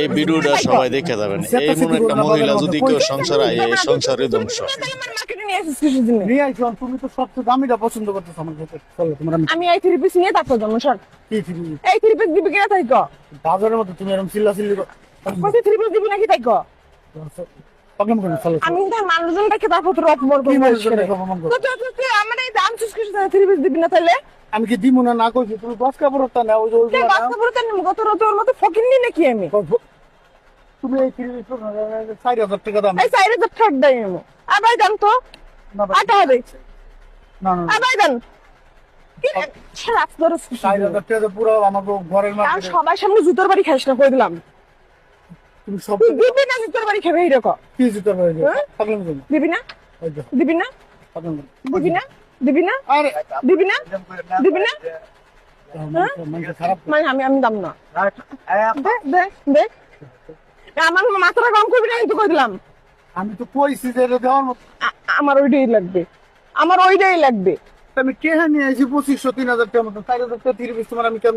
এই ভিডিওটা সবাই দেখে যাবেন। এমন একটা মহিলা যদি কেউ সংসার আয়, এই সংসারে ধ্বংস। নিয়ে আইছো, তুমি তো সবচেয়ে দামিটা পছন্দ করতেছো আমার কাছে। চলো তোমার আমি এই থ্রি পিস নিয়ে তারপর যাবো সর। কি ফিরি এই থ্রি পিস দিবি কিনা তাই কো। বাজারের মধ্যে তুমি এরকম চিল্লাচিল্লি কত থ্রি পিস দিবি নাকি তাই কো। প্রবলেম করো, চলো আমি তার মানুষজনটাকে তারপর তোর অপমান কি করবো। মানুষজনকে অপমান করবো? তুই আমার এই দাম চুজ করিস থ্রি পিস দিবি না তাহলে আমি কি দিব না কইছি, তুমি দশ কাপড়টা নাও, ওই যে ওইগুলো নাও। বাচ্চা পড়ে তার গত তোর মতো ফকির নি নাকি আমি তুমি এই 4,000 টাকা দাম। এই সাইডে তো ঠক দেয় আমি আবার দাম তো না ভাই, আটা হবে না না, আবার দাম কি সারা তোর 4,000 টাকা পুরো আমাকে ঘরের আর মার্কেটে সবার সামনে জুতোর বাড়ি খাইস না কই দিলাম। তুমি সব তুই দিবি না জুতোর বাড়ি খাবে এইরকম কি জিতে হয়ে যায়। হ্যাঁ? প্রবলেম করো, দিবি না ওই যে দিবি না প্রবলেম করো। দিবি না দিবি না আরে দিবি না দিবি না মনটা খারাপ। মানে আমি দাম না দে দে দে আমার মাথাটা কম করবি না কিন্তু কই দিলাম আমি তো কইছি যে এটা দেওয়ার মতো। আমার ওইটাই লাগবে আমার ওইটাই লাগবে আমি কেহা নিয়ে আসি 2,500 3,000 টাকা মতো, 4,000 টাকা 30 তোমার আমি কেমন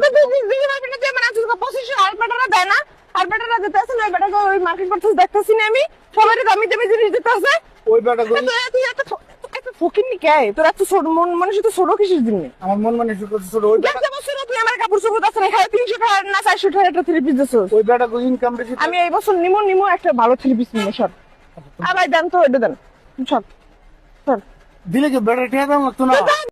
দিদি ভাবি না যে আমার আজকে 25 আর বেটারা দেয় না আর বেটারা দিতে আছে না বেটাকে ওই মার্কেট করতে দেখতেছি না আমি সবাই দামি দামি জিনিস দিতে আছে ওই বেটা কই তুই এত ফকির নি কে তোর এত ছোট মন মানুষ তো ছোট কিসের জন্য আমার মন মানে শুরু করছে ছোট। ওই বেটা দেখতে বছর তুই আমার কাপড় চোপড় আছে না খায় 300 টাকা না 400 টাকা একটা থ্রি পিস দিছিস ওই বেটা কই ইনকাম বেশি। আমি এই বছর নিমো একটা ভালো থ্রি পিস নিমো সর আবার দেন তো ওইটা দেন সর সর দিলে কি বেটা টাকা দাম লাগতো না?